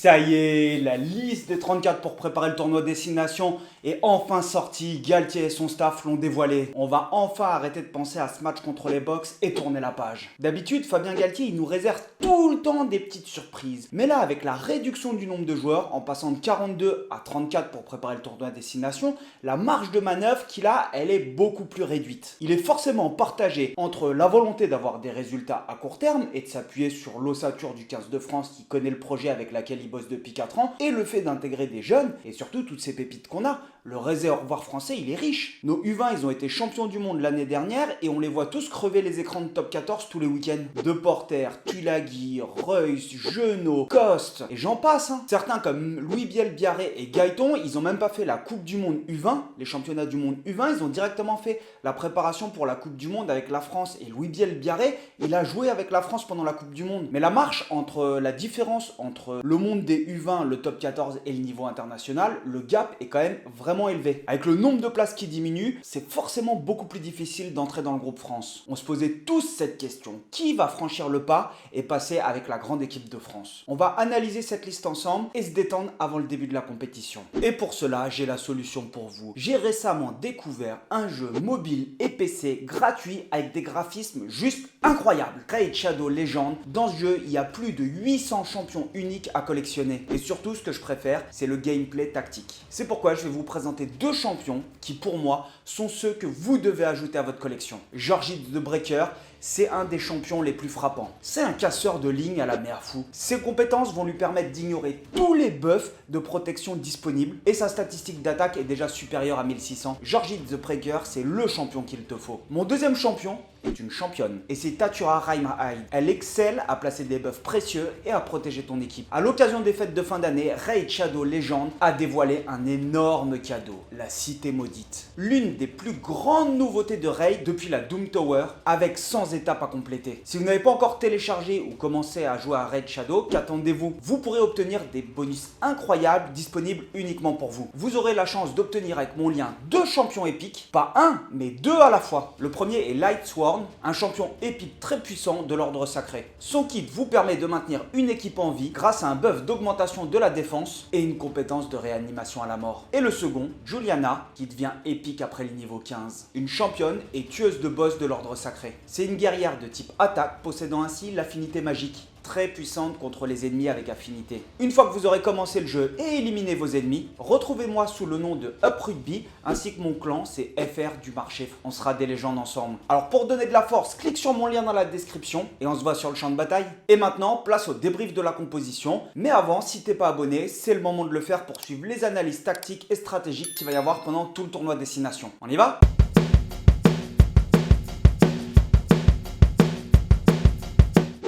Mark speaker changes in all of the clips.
Speaker 1: ça y est, la liste des 34 pour préparer le tournoi Destination est enfin sortie. Galtier et son staff l'ont dévoilé. On va enfin arrêter de penser à ce match contre les Box et tourner la page. D'habitude, Fabien Galtier, il nous réserve tout le temps des petites surprises. Mais là, avec la réduction du nombre de joueurs, en passant de 42 à 34 pour préparer le tournoi Destination, la marge de manœuvre qu'il a, elle est beaucoup plus réduite. Il est forcément partagé entre la volonté d'avoir des résultats à court terme et de s'appuyer sur l'ossature du 15 de France qui connaît le projet avec laquelle il bosse depuis 4 ans, et le fait d'intégrer des jeunes, et surtout toutes ces pépites qu'on a. Le réservoir français, il est riche. Nos U20, ils ont été champions du monde l'année dernière, et on les voit tous crever les écrans de top 14 tous les week-ends. Deporter, Tulagi, Reus, Genot, Coste, et j'en passe. Certains comme Louis Biel-Biarré et Gaëton, ils ont même pas fait la Coupe du Monde U20, les championnats du monde U20, ils ont directement fait la préparation pour la Coupe du Monde avec la France, et Louis Biel-Biarré, il a joué avec la France pendant la Coupe du Monde. Mais la marche entre la différence entre le monde des U20, le top 14 et le niveau international, le gap est quand même vraiment élevé. Avec le nombre de places qui diminue, c'est forcément beaucoup plus difficile d'entrer dans le groupe France. On se posait tous cette question. Qui va franchir le pas et passer avec la grande équipe de France? On va analyser cette liste ensemble et se détendre avant le début de la compétition. Et pour cela, j'ai la solution pour vous. J'ai récemment découvert un jeu mobile et PC gratuit avec des graphismes juste incroyables. Raid Shadow Legends. Dans ce jeu, il y a plus de 800 champions uniques à collectionner. Et surtout, ce que je préfère, c'est le gameplay tactique. C'est pourquoi je vais vous présenter deux champions qui, pour moi, sont ceux que vous devez ajouter à votre collection. Georgie the Breaker, c'est un des champions les plus frappants. C'est un casseur de ligne à la mère fou. Ses compétences vont lui permettre d'ignorer tous les buffs de protection disponibles et sa statistique d'attaque est déjà supérieure à 1600. Georgie the Breaker, c'est le champion qu'il te faut. Mon deuxième champion est une championne et c'est Tatura Raimahide. Elle excelle à placer des buffs précieux et à protéger ton équipe. À l'occasion des fêtes de fin d'année, Raid Shadow Legends a dévoilé un énorme cadeau, la Cité Maudite. L'une des plus grandes nouveautés de Raid depuis la Doom Tower, avec 100 étapes à compléter. Si vous n'avez pas encore téléchargé ou commencé à jouer à Raid Shadow, qu'attendez-vous? Vous pourrez obtenir des bonus incroyables disponibles uniquement pour vous. Vous aurez la chance d'obtenir avec mon lien deux champions épiques, pas un, mais deux à la fois. Le premier est Lightsworn, un champion épique très puissant de l'ordre sacré. Son kit vous permet de maintenir une équipe en vie grâce à un buff d'augmentation de la défense et une compétence de réanimation à la mort. Et le second, Juliana, qui devient épique après le niveau 15. Une championne et tueuse de boss de l'ordre sacré. C'est une guerrière de type attaque, possédant ainsi l'affinité magique, très puissante contre les ennemis avec affinité. Une fois que vous aurez commencé le jeu et éliminé vos ennemis, retrouvez-moi sous le nom de Up Rugby, ainsi que mon clan, c'est FR du marché. On sera des légendes ensemble. Alors pour donner de la force, clique sur mon lien dans la description et on se voit sur le champ de bataille. Et maintenant, place au débrief de la composition. Mais avant, si t'es pas abonné, c'est le moment de le faire pour suivre les analyses tactiques et stratégiques qu'il va y avoir pendant tout le tournoi Destination. On y va ?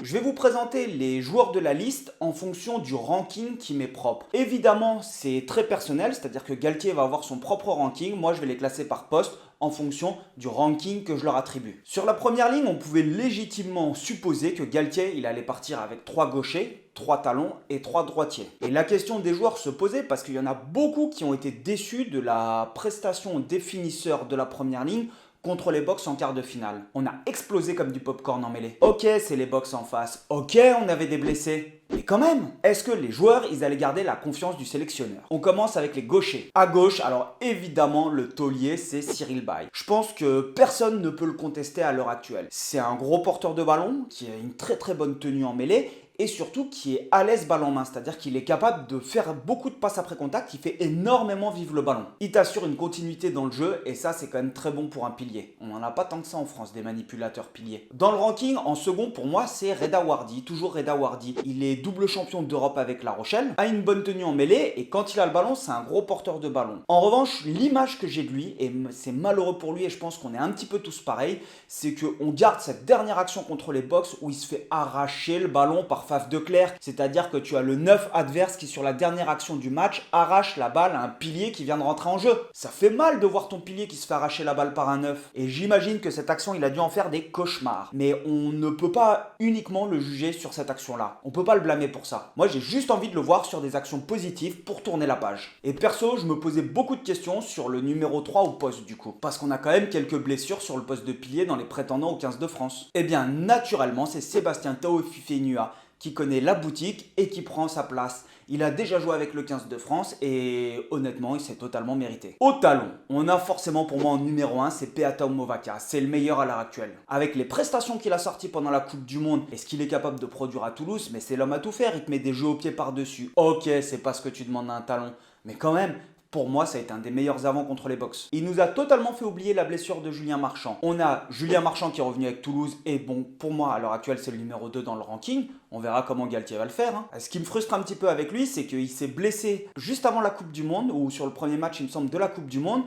Speaker 1: Je vais vous présenter les joueurs de la liste en fonction du ranking qui m'est propre. Évidemment, c'est très personnel, c'est-à-dire que Galtier va avoir son propre ranking. Moi, je vais les classer par poste en fonction du ranking que je leur attribue. Sur la première ligne, on pouvait légitimement supposer que Galtier, il allait partir avec 3 gauchers, 3 talons et 3 droitiers. Et la question des joueurs se posait parce qu'il y en a beaucoup qui ont été déçus de la prestation des finisseurs de la première ligne contre les Box en quart de finale. On a explosé comme du popcorn en mêlée. Ok, c'est les Box en face. Ok, on avait des blessés. Mais quand même, est-ce que les joueurs, ils allaient garder la confiance du sélectionneur? On commence avec les gauchers. À gauche, alors évidemment, le taulier, c'est Cyril Bay. Je pense que personne ne peut le contester à l'heure actuelle. C'est un gros porteur de ballon, qui a une très très bonne tenue en mêlée, et surtout qui est à l'aise ballon en main, c'est-à-dire qu'il est capable de faire beaucoup de passes après contact, qui fait énormément vivre le ballon. Il t'assure une continuité dans le jeu et ça c'est quand même très bon pour un pilier. On n'en a pas tant que ça en France, des manipulateurs piliers. Dans le ranking, en second pour moi c'est Reda Wardy, toujours Reda Wardy. Il est double champion d'Europe avec La Rochelle, a une bonne tenue en mêlée et quand il a le ballon c'est un gros porteur de ballon. En revanche, l'image que j'ai de lui, et c'est malheureux pour lui et je pense qu'on est un petit peu tous pareils, c'est qu'on garde cette dernière action contre les Box où il se fait arracher le ballon par Faf de Clerc, c'est-à-dire que tu as le 9 adverse qui sur la dernière action du match arrache la balle à un pilier qui vient de rentrer en jeu. Ça fait mal de voir ton pilier qui se fait arracher la balle par un 9. Et j'imagine que cette action, il a dû en faire des cauchemars. Mais on ne peut pas uniquement le juger sur cette action-là. On peut pas le blâmer pour ça. Moi, j'ai juste envie de le voir sur des actions positives pour tourner la page. Et perso, je me posais beaucoup de questions sur le numéro 3 au poste du coup. Parce qu'on a quand même quelques blessures sur le poste de pilier dans les prétendants au 15 de France. Eh bien, naturellement, c'est Sébastien Taofifenua qui connaît la boutique et qui prend sa place. Il a déjà joué avec le 15 de France et honnêtement, il s'est totalement mérité. Au talon, on a forcément pour moi en numéro 1, c'est Peata Movaca. C'est le meilleur à l'heure actuelle. Avec les prestations qu'il a sorties pendant la Coupe du Monde et ce qu'il est capable de produire à Toulouse, mais c'est l'homme à tout faire. Il te met des jeux au pied par-dessus. Ok, c'est pas ce que tu demandes à un talon. Mais quand même, pour moi, ça a été un des meilleurs avants contre les Box. Il nous a totalement fait oublier la blessure de Julien Marchand. On a Julien Marchand qui est revenu avec Toulouse et bon, pour moi, à l'heure actuelle, c'est le numéro 2 dans le ranking. On verra comment Galtier va le faire. Ce qui me frustre un petit peu avec lui, c'est qu'il s'est blessé juste avant la Coupe du Monde, ou sur le premier match, il me semble, de la Coupe du Monde.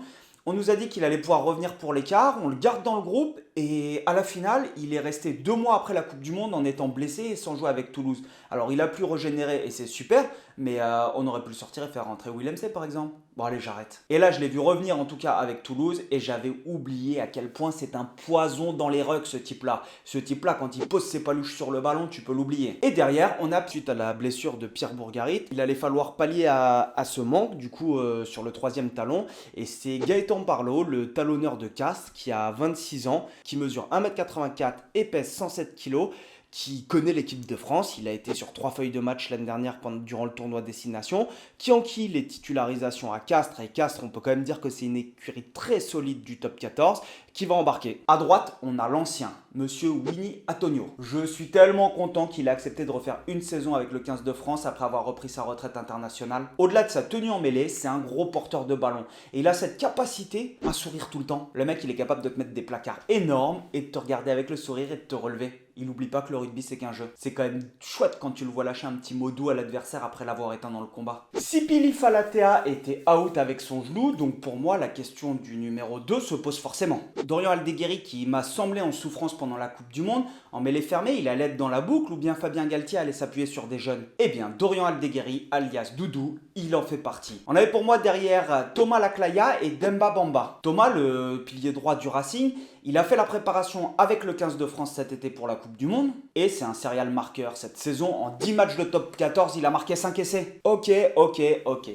Speaker 1: On nous a dit qu'il allait pouvoir revenir pour l'écart, on le garde dans le groupe et à la finale, il est resté 2 mois après la Coupe du Monde en étant blessé et sans jouer avec Toulouse. Alors il a pu régénérer et c'est super, mais on aurait pu le sortir et faire rentrer Willem C par exemple. Bon allez, j'arrête. Et là, je l'ai vu revenir en tout cas avec Toulouse et j'avais oublié à quel point c'est un poison dans les rucks ce type-là. Ce type-là, quand il pose ses paluches sur le ballon, tu peux l'oublier. Et derrière, on a, suite à la blessure de Pierre Bourgarit, il allait falloir pallier à ce manque du coup sur le 3e talon. Et c'est Gaëtan Parlot, le talonneur de Castres, qui a 26 ans, qui mesure 1m84 et pèse 107 kg, qui connaît l'équipe de France. Il a été sur 3 feuilles de match l'année dernière durant le tournoi Destination, qui enquille les titularisations à Castres. Et Castres, on peut quand même dire que c'est une écurie très solide du top 14 qui va embarquer. À droite, on a l'ancien, monsieur Winnie Antonio. Je suis tellement content qu'il ait accepté de refaire une saison avec le 15 de France après avoir repris sa retraite internationale. Au-delà de sa tenue en mêlée, c'est un gros porteur de ballon. Et il a cette capacité à sourire tout le temps. Le mec, il est capable de te mettre des placards énormes et de te regarder avec le sourire et de te relever. Il n'oublie pas que le rugby, c'est qu'un jeu. C'est quand même chouette quand tu le vois lâcher un petit mot doux à l'adversaire après l'avoir éteint dans le combat. Sipili Falatea était out avec son genou, donc pour moi, la question du numéro 2 se pose forcément. Dorian Aldeguerri, qui m'a semblé en souffrance pendant la Coupe du Monde, en mêlée fermée, il allait être dans la boucle ou bien Fabien Galtier allait s'appuyer sur des jeunes. Eh bien, Dorian Aldeguerri, alias Doudou, il en fait partie. On avait pour moi derrière Thomas Laclaya et Demba Bamba. Thomas, le pilier droit du Racing, il a fait la préparation avec le 15 de France cet été pour la Coupe du Monde et c'est un serial marqueur. Cette saison, en 10 matchs de top 14, il a marqué 5 essais. Ok.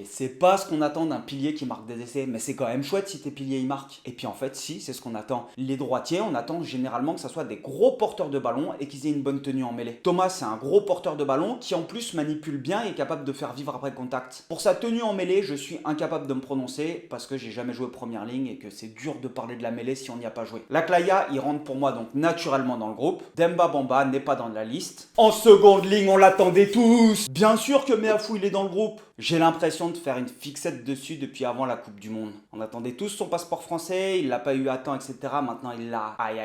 Speaker 1: C'est pas ce qu'on attend d'un pilier qui marque des essais, mais c'est quand même chouette si tes piliers y marquent. Et puis en fait, si, c'est ce qu'on attend. Les droitiers, on attend généralement que ça soit des gros porteurs de ballon et qu'ils aient une bonne tenue en mêlée. Thomas, c'est un gros porteur de ballon qui en plus manipule bien et est capable de faire vivre après contact. Pour sa tenue en mêlée, je suis incapable de me prononcer parce que j'ai jamais joué première ligne et que c'est dur de parler de la mêlée si on n'y a pas joué. Laclaya, il rentre pour moi donc naturellement dans le groupe. Demba Bamba n'est pas dans la liste. En seconde ligne, on l'attendait tous. Bien sûr que Meafou, il est dans le groupe. J'ai l'impression de faire une fixette dessus depuis avant la Coupe du Monde. On attendait tous son passeport français, il l'a pas eu à temps, etc. Maintenant il l'a. Aïe.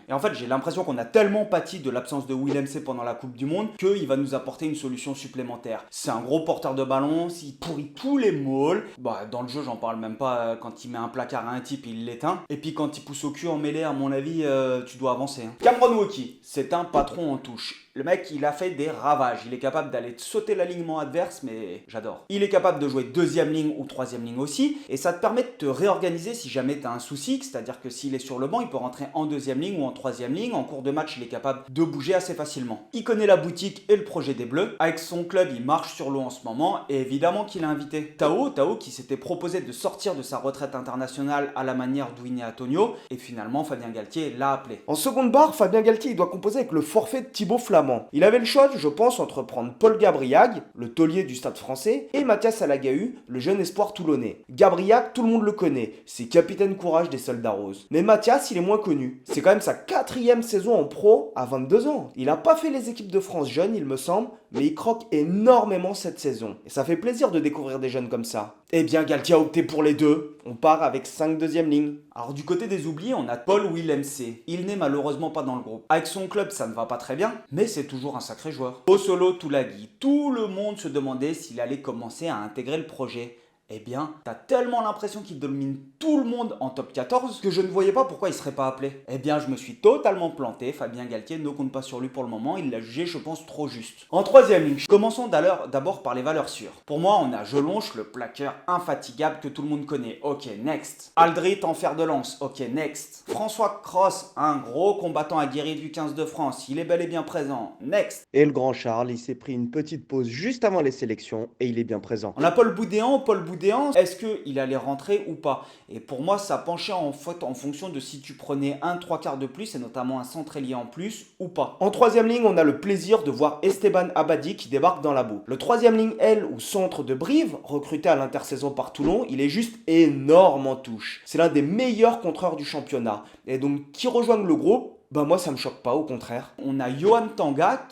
Speaker 1: Et en fait, j'ai l'impression qu'on a tellement pâti de l'absence de Willem C pendant la Coupe du Monde qu'il va nous apporter une solution supplémentaire. C'est un gros porteur de ballon, il pourrit tous les mauls. Bah, dans le jeu, j'en parle même pas. Quand il met un placard à un type, il l'éteint. Et puis quand il pousse au cul en mêlée, à mon avis, tu dois avancer. Cameron Wauquiez, c'est un patron en touche. Le mec, il a fait des ravages. Il est capable d'aller sauter l'alignement adverse, mais j'adore. Il est capable de jouer 2e ligne ou 3e ligne aussi. Et ça te permet de te réorganiser si jamais tu as un souci. C'est-à-dire que s'il est sur le banc, il peut rentrer en 2e ligne ou en 3e ligne. En cours de match, il est capable de bouger assez facilement. Il connaît la boutique et le projet des Bleus. Avec son club, il marche sur l'eau en ce moment. Et évidemment qu'il a invité Tao qui s'était proposé de sortir de sa retraite internationale à la manière d'Winnie Antonio. Et finalement, Fabien Galtier l'a appelé. En seconde barre, Fabien Galtier, il doit composer avec le forfait de Thibaut Flamand. Il avait le choix, je pense, entre prendre Paul Gabriag, le taulier du Stade français, et Mathias Alagahu, le jeune espoir toulonnais. Gabriag, tout le monde le connaît, c'est capitaine courage des Soldats Roses. Mais Mathias, il est moins connu. C'est quand même sa 4e saison en pro à 22 ans. Il n'a pas fait les équipes de France jeunes, il me semble, mais il croque énormément cette saison. Et ça fait plaisir de découvrir des jeunes comme ça. Eh bien, Galtier a opté pour les deux. On part avec 5 deuxième lignes. Alors du côté des oubliés, on a Paul Willem C. Il n'est malheureusement pas dans le groupe. Avec son club, ça ne va pas très bien, mais c'est toujours un sacré joueur. Osolo Toulagui, tout le monde se demandait s'il allait commencer à intégrer le projet. Eh bien, t'as tellement l'impression qu'il domine tout le monde en top 14 que je ne voyais pas pourquoi il serait pas appelé. Eh bien, je me suis totalement planté. Fabien Galtier ne compte pas sur lui pour le moment. Il l'a jugé, je pense, trop juste. En 3e ligne, commençons d'abord par les valeurs sûres. Pour moi, on a Jelonche, le plaqueur infatigable que tout le monde connaît. Ok, next. Aldrit en fer de lance. Ok, next. François Cross, un gros combattant aguerri du 15 de France. Il est bel et bien présent. Next.
Speaker 2: Et le grand Charles, il s'est pris une petite pause juste avant les sélections et il est bien présent.
Speaker 1: On a Paul Boudéan Boudéan, est-ce qu'il allait rentrer ou pas? Et pour moi, ça penchait en fait en fonction de si tu prenais un 3/4 de plus, et notamment un centre ailier en plus, ou pas.
Speaker 2: En troisième ligne, on a le plaisir de voir Esteban Abadi qui débarque dans la boucle. Le troisième ligne, elle, ou centre de Brive, recruté à l'intersaison par Toulon, il est juste énorme en touche. C'est l'un des meilleurs contreurs du championnat. Et donc, qui rejoignent le groupe, bah moi ça me choque pas, au contraire.
Speaker 1: On a Johan Tanga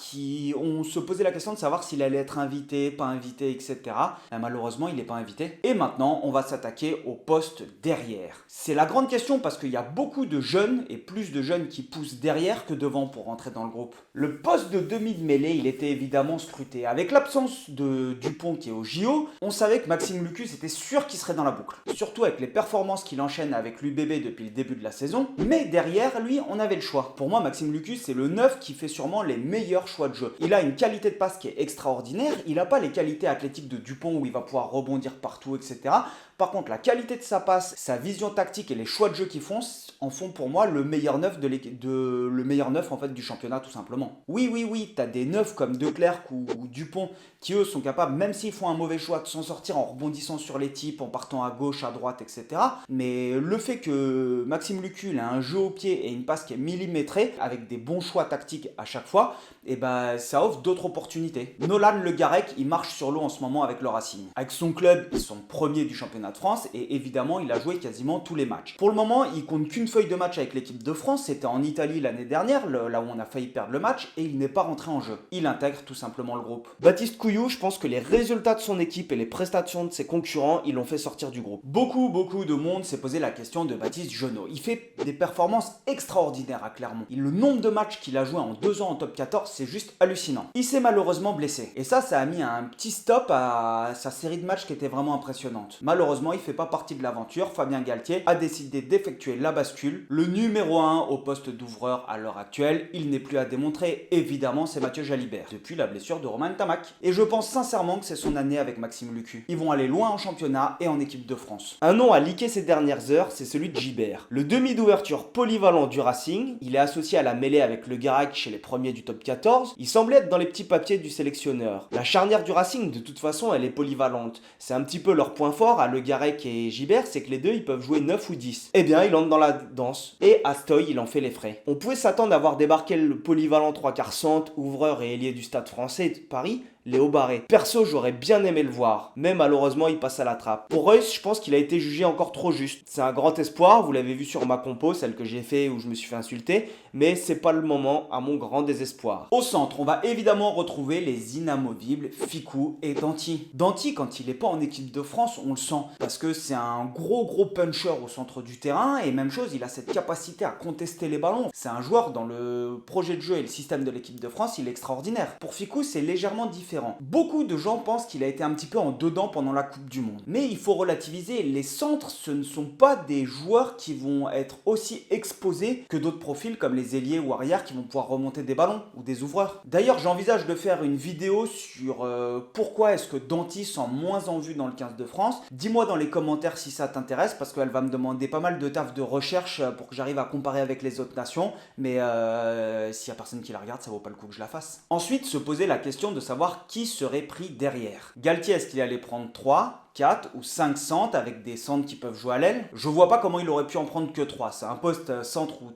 Speaker 1: on se posait la question de savoir s'il allait être invité, pas invité, etc. Et malheureusement, il n'est pas invité. Et maintenant, on va s'attaquer au poste derrière. C'est la grande question parce qu'il y a beaucoup de jeunes et plus de jeunes qui poussent derrière que devant pour rentrer dans le groupe. Le poste de demi de mêlée, il était évidemment scruté. Avec l'absence de Dupont qui est au JO, on savait que Maxime Lucus était sûr qu'il serait dans la boucle. Surtout avec les performances qu'il enchaîne avec l'UBB depuis le début de la saison. Mais derrière, lui, on avait le choix. Pour moi, Maxime Lucus, c'est le 9 qui fait sûrement les meilleurs choix de jeu. Il a une qualité de passe qui est extraordinaire. Il n'a pas les qualités athlétiques de Dupont où il va pouvoir rebondir partout, etc. Par contre, la qualité de sa passe, sa vision tactique et les choix de jeu qu'ils font en font pour moi le meilleur neuf le meilleur neuf en fait du championnat tout simplement. Oui, t'as des neufs comme Declercq ou Dupont qui eux sont capables, même s'ils font un mauvais choix, de s'en sortir en rebondissant sur les types, en partant à gauche, à droite, etc. Mais le fait que Maxime Lucus a un jeu au pied et une passe qui est millimétrée, avec des bons choix tactiques à chaque fois, et ben ça offre d'autres opportunités. Nolan Le Garec, il marche sur l'eau en ce moment avec le Racing. Avec son club, ils sont premiers du championnat de France et évidemment il a joué quasiment tous les matchs. Pour le moment, il compte qu'une feuille de match avec l'équipe de France, c'était en Italie l'année dernière, là où on a failli perdre le match, et il n'est pas rentré en jeu. Il intègre tout simplement le groupe.
Speaker 2: Baptiste Couillou, je pense que les résultats de son équipe et les prestations de ses concurrents, ils l'ont fait sortir du groupe.
Speaker 1: Beaucoup de monde s'est posé la question de Baptiste Jeannot. Il fait des performances extraordinaires à Clermont. Le nombre de matchs qu'il a joué en 2 ans en top 14, c'est juste hallucinant. Il s'est malheureusement blessé. Et ça a mis un petit stop à sa série de matchs qui était vraiment impressionnante. Malheureusement, il fait pas partie de l'aventure. Fabien Galtier a décidé d'effectuer la bascule. Le numéro 1 au poste d'ouvreur à l'heure actuelle, il n'est plus à démontrer. Évidemment, c'est Mathieu Jalibert, depuis la blessure de Romain Tamac. Et je pense sincèrement que c'est son année avec Maxime Lucus. Ils vont aller loin en championnat et en équipe de France.
Speaker 2: Un nom à liquer ces dernières heures, c'est celui de Gibert. Le demi d'ouverture polyvalent du Racing, il est associé à la mêlée avec Le Garec chez les premiers du top 14. Il semblait être dans les petits papiers du sélectionneur. La charnière du Racing, de toute façon, elle est polyvalente. C'est un petit peu leur point fort à Le Garec et Gibert, c'est que les deux, ils peuvent jouer 9 ou 10. Eh bien, il entre dans la danse. Et Astoy, il en fait les frais. On pouvait s'attendre à voir débarquer le polyvalent 3/4 centre, ouvreur et ailier du Stade français de Paris, Léo Barré. Perso, j'aurais bien aimé le voir, mais malheureusement, il passe à la trappe. Pour Reus, je pense qu'il a été jugé encore trop juste. C'est un grand espoir, vous l'avez vu sur ma compo, celle que j'ai fait où je me suis fait insulter, mais c'est pas le moment, à mon grand désespoir.
Speaker 1: Au centre, on va évidemment retrouver les inamovibles Fickou et Danty. Danty, quand il est pas en équipe de France, on le sent, parce que c'est un gros puncher au centre du terrain, et même chose, il a cette capacité à contester les ballons. C'est un joueur dans le projet de jeu et le système de l'équipe de France, il est extraordinaire. Pour Fickou, c'est légèrement différent. Beaucoup de gens pensent qu'il a été un petit peu en dedans pendant la Coupe du Monde. Mais il faut relativiser, les centres, ce ne sont pas des joueurs qui vont être aussi exposés que d'autres profils comme les ailiers ou arrières qui vont pouvoir remonter des ballons ou des ouvreurs. D'ailleurs, j'envisage de faire une vidéo sur pourquoi est-ce que Danty sent moins en vue dans le 15 de France. Dis-moi dans les commentaires si ça t'intéresse parce qu'elle va me demander pas mal de taf de recherche pour que j'arrive à comparer avec les autres nations. Mais s'il n'y a personne qui la regarde, ça vaut pas le coup que je la fasse. Ensuite, se poser la question de savoir qui serait pris derrière. Galtier, est-ce qu'il allait prendre 3, 4 ou 5 centres avec des centres qui peuvent jouer à l'aile? Je vois pas comment il aurait pu en prendre que 3. C'est un poste centre où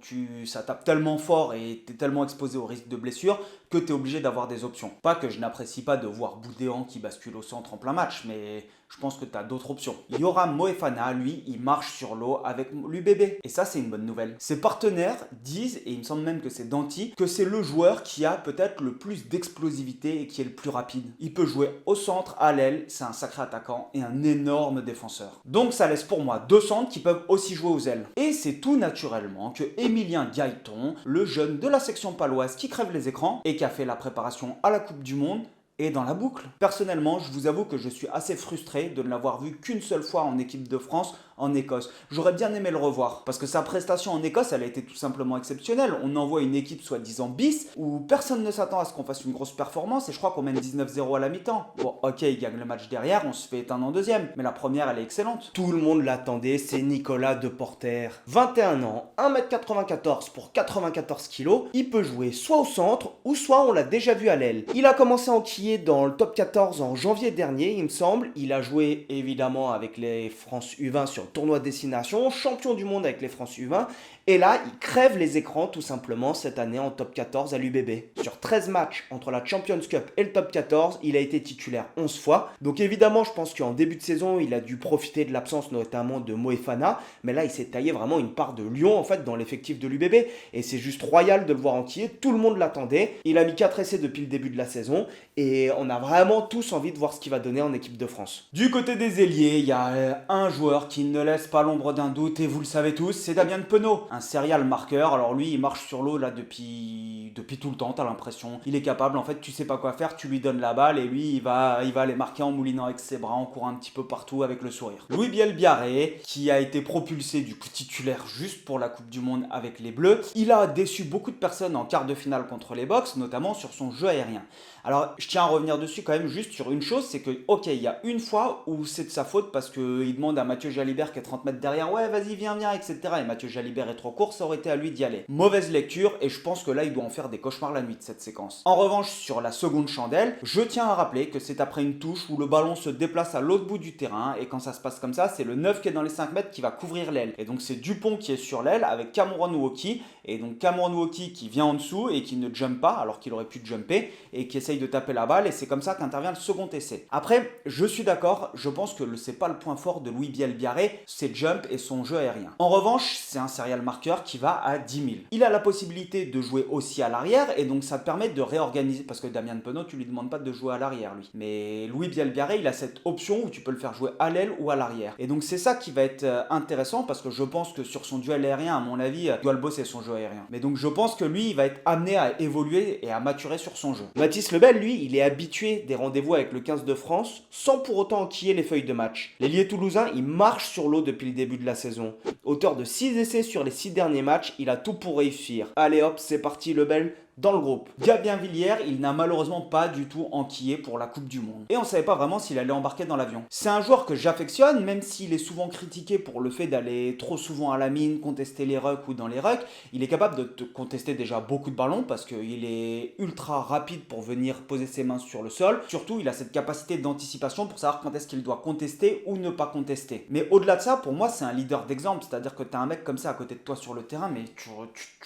Speaker 1: ça tape tellement fort et t'es tellement exposé au risque de blessure que t'es obligé d'avoir des options. Pas que je n'apprécie pas de voir Boudéan qui bascule au centre en plein match, mais je pense que t'as d'autres options. Yoram Moefana, lui, il marche sur l'eau avec l'UBB. Et ça, c'est une bonne nouvelle. Ses partenaires disent, et il me semble même que c'est Danty, que c'est le joueur qui a peut-être le plus d'explosivité et qui est le plus rapide. Il peut jouer au centre, à l'aile, c'est un sacré attaquant et un énorme défenseur. Donc ça laisse pour moi 2 centres qui peuvent aussi jouer aux ailes. Et c'est tout naturellement que Emilien Gaëton, le jeune de la section paloise qui crève les écrans et qui a fait la préparation à la Coupe du Monde, et dans la boucle. Personnellement, je vous avoue que je suis assez frustré de ne l'avoir vu qu'une seule fois en équipe de France en Écosse. J'aurais bien aimé le revoir, parce que sa prestation en Écosse, elle a été tout simplement exceptionnelle. On envoie une équipe soi-disant bis, où personne ne s'attend à ce qu'on fasse une grosse performance, et je crois qu'on mène 19-0 à la mi-temps. Bon, ok, il gagne le match derrière, on se fait éteindre en deuxième, mais la première, elle est excellente.
Speaker 2: Tout le monde l'attendait, c'est Nicolas Deporter. 21 ans, 1m94 pour 94 kg, il peut jouer soit au centre, ou soit on l'a déjà vu à l'aile. Il a commencé en quillet qualifié dans le top 14 en janvier dernier, il me semble. Il a joué évidemment avec les France U20 sur le tournoi Destination, champion du monde avec les France U20. Et là, il crève les écrans tout simplement cette année en top 14 à l'UBB. Sur 13 matchs entre la Champions Cup et le top 14, il a été titulaire 11 fois. Donc évidemment, je pense qu'en début de saison, il a dû profiter de l'absence notamment de Moefana. Mais là, il s'est taillé vraiment une part de lion en fait dans l'effectif de l'UBB. Et c'est juste royal de le voir enquiller. Tout le monde l'attendait. Il a mis 4 essais depuis le début de la saison. Et on a vraiment tous envie de voir ce qu'il va donner en équipe de France.
Speaker 1: Du côté des ailiers, il y a un joueur qui ne laisse pas l'ombre d'un doute, et vous le savez tous, c'est Damien Penaud. Un serial marqueur, alors lui il marche sur l'eau là depuis tout le temps, t'as l'impression. Il est capable, en fait tu sais pas quoi faire, tu lui donnes la balle et lui il va aller marquer en moulinant avec ses bras, en courant un petit peu partout avec le sourire. Louis Bielbiarré, qui a été propulsé du coup titulaire juste pour la Coupe du Monde avec les Bleus, il a déçu beaucoup de personnes en quart de finale contre les Box, notamment sur son jeu aérien. Alors, je tiens à revenir dessus quand même juste sur une chose, c'est que, ok, il y a une fois où c'est de sa faute parce qu'il demande à Mathieu Jalibert qui est 30 mètres derrière, ouais, vas-y, viens, etc. Et Mathieu Jalibert est trop court, ça aurait été à lui d'y aller. Mauvaise lecture, et je pense que là, il doit en faire des cauchemars la nuit de cette séquence. En revanche, sur la seconde chandelle, je tiens à rappeler que c'est après une touche où le ballon se déplace à l'autre bout du terrain, et quand ça se passe comme ça, c'est le 9 qui est dans les 5 mètres qui va couvrir l'aile. Et donc, c'est Dupont qui est sur l'aile avec Cameron Woki, et donc Cameron Woki qui vient en dessous et qui ne jump pas, alors qu'il aurait pu jumper, et qui essaye de taper la balle, et c'est comme ça qu'intervient le second essai. Après, je suis d'accord, je pense que c'est pas le point fort de Louis Bielbiarré, ses jumps et son jeu aérien. En revanche, c'est un serial marqueur qui va à 10 000. Il a la possibilité de jouer aussi à l'arrière, et donc ça te permet de réorganiser, parce que Damien Penaud, tu lui demandes pas de jouer à l'arrière, lui. Mais Louis Bielbiarré, il a cette option où tu peux le faire jouer à l'aile ou à l'arrière. Et donc c'est ça qui va être intéressant, parce que je pense que sur son duel aérien, à mon avis, il doit le bosser son jeu aérien. Mais donc je pense que lui, il va être amené à évoluer et à maturer sur son jeu.
Speaker 2: Mathys Lebel, lui, il est habitué des rendez-vous avec le 15 de France sans pour autant enquiller les feuilles de match. L'ailier toulousain, il marche sur l'eau depuis le début de la saison. Auteur de 6 essais sur les 6 derniers matchs, il a tout pour réussir. Allez hop, c'est parti Lebel, dans le groupe.
Speaker 1: Gabien Villiers, il n'a malheureusement pas du tout enquillé pour la Coupe du Monde. Et on savait pas vraiment s'il allait embarquer dans l'avion. C'est un joueur que j'affectionne, même s'il est souvent critiqué pour le fait d'aller trop souvent à la mine, contester les rucks ou dans les rucks. Il est capable de te contester déjà beaucoup de ballons parce qu'il est ultra rapide pour venir poser ses mains sur le sol. Surtout, il a cette capacité d'anticipation pour savoir quand est-ce qu'il doit contester ou ne pas contester. Mais au-delà de ça, pour moi, c'est un leader d'exemple. C'est-à-dire que tu as un mec comme ça à côté de toi sur le terrain, mais tu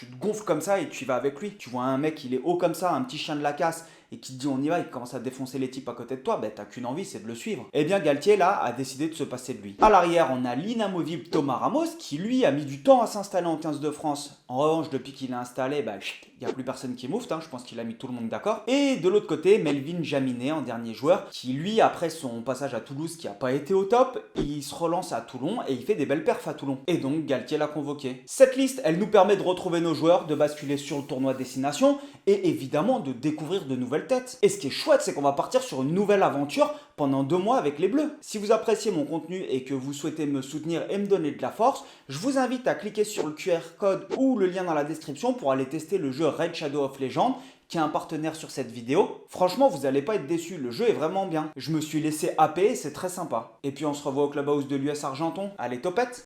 Speaker 1: te gonfles comme ça et tu y vas avec lui. Tu vois un mec, il est haut comme ça, un petit chien de la casse, et qui te dit on y va, il commence à défoncer les types à côté de toi, ben t'as qu'une envie, c'est de le suivre. Et bien Galtier là a décidé de se passer de lui. À l'arrière, on a l'inamovible Thomas Ramos qui lui a mis du temps à s'installer en 15 de France. En revanche, depuis qu'il est installé, il n'y a plus personne qui moufte, je pense qu'il a mis tout le monde d'accord. Et de l'autre côté, Melvin Jaminet en dernier joueur, qui lui, après son passage à Toulouse qui n'a pas été au top, il se relance à Toulon et il fait des belles perfs à Toulon. Et donc Galtier l'a convoqué. Cette liste, elle nous permet de retrouver nos joueurs, de basculer sur le tournoi Destination et évidemment de découvrir de nouvelles têtes. Et ce qui est chouette, c'est qu'on va partir sur une nouvelle aventure pendant 2 mois avec les Bleus. Si vous appréciez mon contenu et que vous souhaitez me soutenir et me donner de la force, je vous invite à cliquer sur le QR code ou le lien dans la description pour aller tester le jeu Raid Shadow of Legends, qui est un partenaire sur cette vidéo. Franchement, vous n'allez pas être déçus, le jeu est vraiment bien. Je me suis laissé happer, c'est très sympa. Et puis on se revoit au Clubhouse de l'US Argenton. Allez, topette!